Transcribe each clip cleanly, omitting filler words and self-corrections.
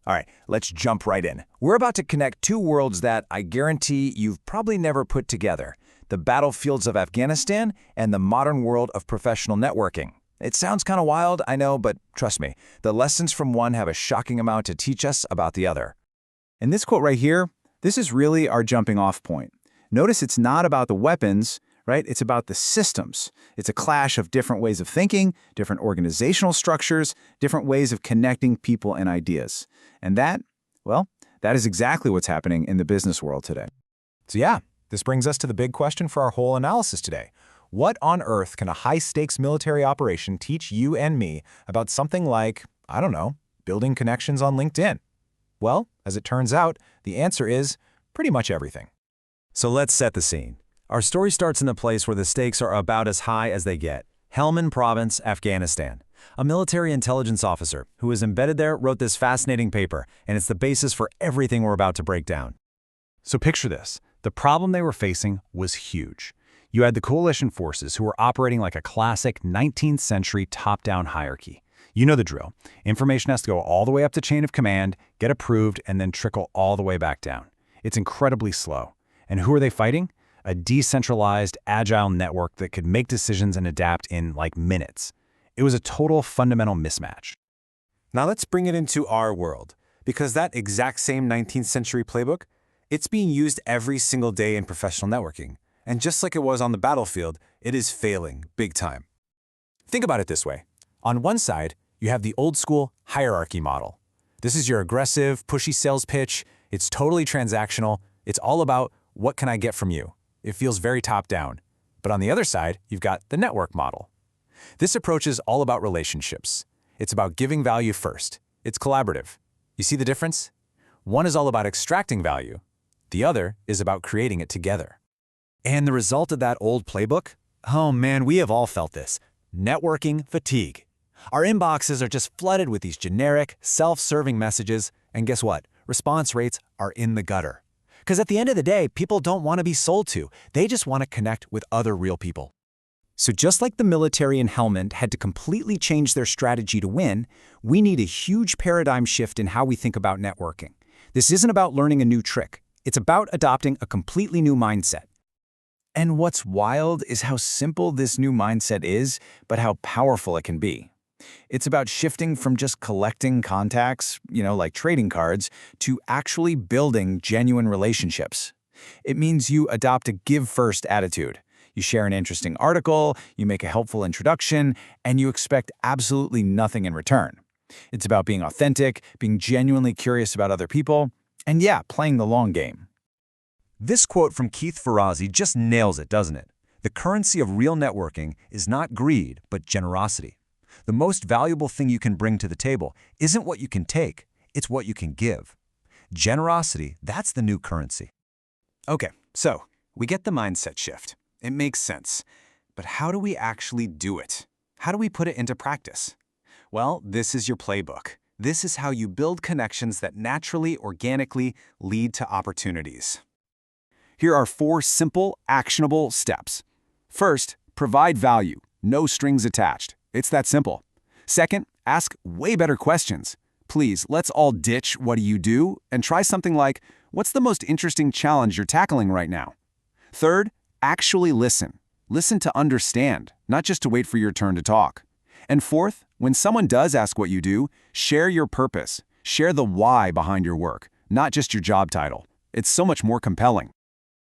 All right, let's jump right in. We're about to connect two worlds that I guarantee you've probably never put together: the battlefields of Afghanistan and the modern world of professional networking. It sounds kind of wild, I know, but trust me, the lessons from one have a shocking amount to teach us about the other. And this quote right here, this is really our jumping off point. Notice it's not about the weapons, right? It's about the systems. It's a clash of different ways of thinking, different organizational structures, different ways of connecting people and ideas. And that, well, that is exactly what's happening in the business world today. So yeah, this brings us to the big question for our whole analysis today. What on earth can a high-stakes military operation teach you and me about something like, I don't know, building connections on LinkedIn? Well, as it turns out, the answer is pretty much everything. So let's set the scene. Our story starts in the place where the stakes are about as high as they get: Helmand Province, Afghanistan. A military intelligence officer who was embedded there wrote this fascinating paper, and it's the basis for everything we're about to break down. So picture this. The problem they were facing was huge. You had the coalition forces who were operating like a classic 19th century top-down hierarchy. You know the drill. Information has to go all the way up the chain of command, get approved, and then trickle all the way back down. It's incredibly slow. And who are they fighting? A decentralized, agile network that could make decisions and adapt in like minutes. It was a total fundamental mismatch. Now let's bring it into our world, because that exact same 19th century playbook, it's being used every single day in professional networking. And just like it was on the battlefield, it is failing big time. Think about it this way. On one side, you have the old-school hierarchy model. This is your aggressive, pushy sales pitch. It's totally transactional. It's all about what can I get from you. It feels very top-down. But on the other side, you've got the network model. This approach is all about relationships. It's about giving value first. It's collaborative. You see the difference? One is all about extracting value. The other is about creating it together. And the result of that old playbook? Oh man, we have all felt this. Networking fatigue. Our inboxes are just flooded with these generic, self-serving messages, and guess what? Response rates are in the gutter. Because at the end of the day, people don't want to be sold to. They just want to connect with other real people. So just like the military in Helmand had to completely change their strategy to win, we need a huge paradigm shift in how we think about networking. This isn't about learning a new trick. It's about adopting a completely new mindset. And what's wild is how simple this new mindset is, but how powerful it can be. It's about shifting from just collecting contacts, like trading cards, to actually building genuine relationships. It means you adopt a give-first attitude. You share an interesting article, you make a helpful introduction, and you expect absolutely nothing in return. It's about being authentic, being genuinely curious about other people, and yeah, playing the long game. This quote from Keith Ferrazzi just nails it, doesn't it? The currency of real networking is not greed, but generosity. The most valuable thing you can bring to the table isn't what you can take, it's what you can give. Generosity, that's the new currency. Okay, so we get the mindset shift. It makes sense. But how do we actually do it? How do we put it into practice? Well, this is your playbook. This is how you build connections that naturally, organically lead to opportunities. Here are 4 simple, actionable steps. First, provide value, no strings attached. It's that simple. Second, ask way better questions. Please, let's all ditch what do you do and try something like, what's the most interesting challenge you're tackling right now? Third, actually listen. Listen to understand, not just to wait for your turn to talk. And fourth, when someone does ask what you do, share your purpose. Share the why behind your work, not just your job title. It's so much more compelling.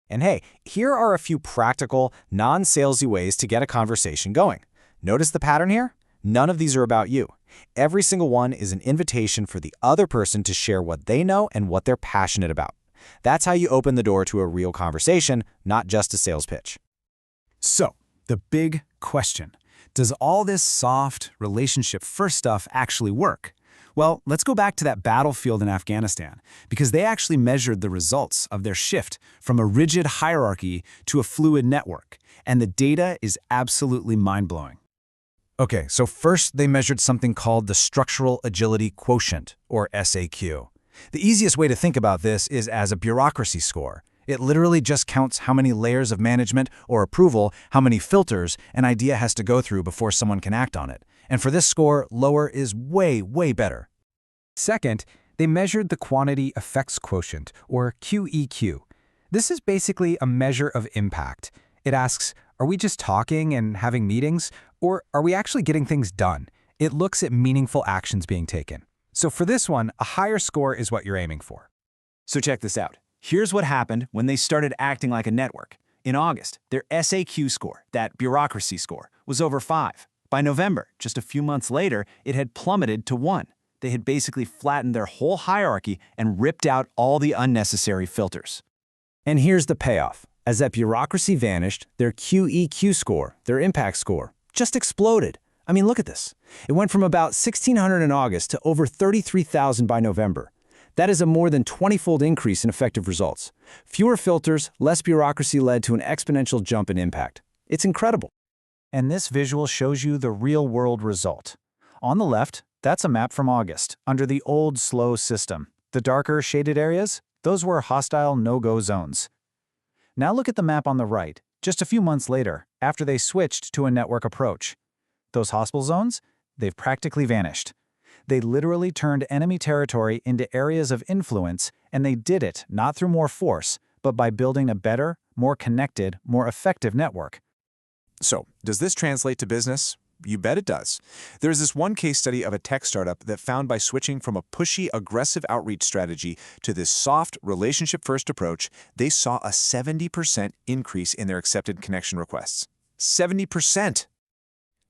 And hey, here are a few practical, non-salesy ways to get a conversation going. Notice the pattern here? None of these are about you. Every single one is an invitation for the other person to share what they know and what they're passionate about. That's how you open the door to a real conversation, not just a sales pitch. So, the big question. Does all this soft, relationship-first stuff actually work? Well, let's go back to that battlefield in Afghanistan, because they actually measured the results of their shift from a rigid hierarchy to a fluid network, and the data is absolutely mind-blowing. Okay, so first they measured something called the Structural Agility Quotient, or SAQ. The easiest way to think about this is as a bureaucracy score. It literally just counts how many layers of management or approval, how many filters an idea has to go through before someone can act on it. And for this score, lower is way, way better. Second, They measured the quantity effects quotient, or QEQ. This is basically a measure of impact. It asks, are we just talking and having meetings, or are we actually getting things done? It looks at meaningful actions being taken. So for this one, a higher score is what you're aiming for. So check this out. Here's what happened when they started acting like a network. In August, their SAQ score, that bureaucracy score, was over 5. By November, just a few months later, it had plummeted to 1. They had basically flattened their whole hierarchy and ripped out all the unnecessary filters. And here's the payoff. As that bureaucracy vanished, their QEQ score, their impact score, just exploded. I mean, look at this. It went from about 1,600 in August to over 33,000 by November. That is a more than 20-fold increase in effective results. Fewer filters, less bureaucracy led to an exponential jump in impact. It's incredible. And this visual shows you the real-world result. On the left, that's a map from August, under the old slow system. The darker shaded areas, those were hostile no-go zones. Now look at the map on the right, just a few months later, after they switched to a network approach. Those hostile zones, they've practically vanished. They literally turned enemy territory into areas of influence, and they did it not through more force, but by building a better, more connected, more effective network. So, does this translate to business? You bet it does. There's this one case study of a tech startup that found by switching from a pushy, aggressive outreach strategy to this soft, relationship-first approach, they saw a 70% increase in their accepted connection requests. 70%!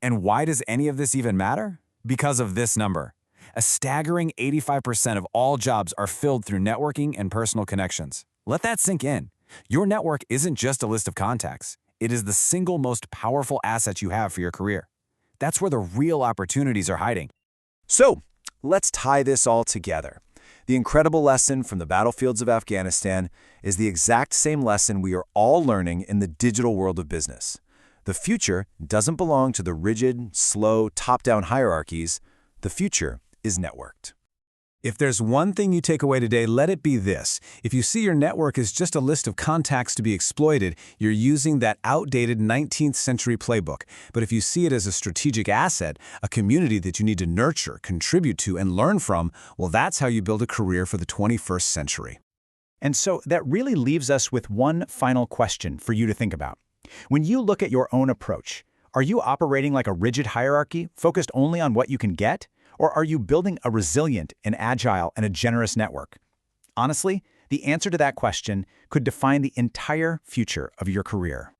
And why does any of this even matter? Because of this number. A staggering 85% of all jobs are filled through networking and personal connections. Let that sink in. Your network isn't just a list of contacts. It is the single most powerful asset you have for your career. That's where the real opportunities are hiding. So, let's tie this all together. The incredible lesson from the battlefields of Afghanistan is the exact same lesson we are all learning in the digital world of business. The future doesn't belong to the rigid, slow, top-down hierarchies. The future is networked. If there's one thing you take away today, let it be this. If you see your network as just a list of contacts to be exploited, you're using that outdated 19th century playbook. But if you see it as a strategic asset, a community that you need to nurture, contribute to, and learn from, well, that's how you build a career for the 21st century. And so that really leaves us with one final question for you to think about. When you look at your own approach, are you operating like a rigid hierarchy, focused only on what you can get? Or are you building a resilient and agile and a generous network? Honestly, the answer to that question could define the entire future of your career.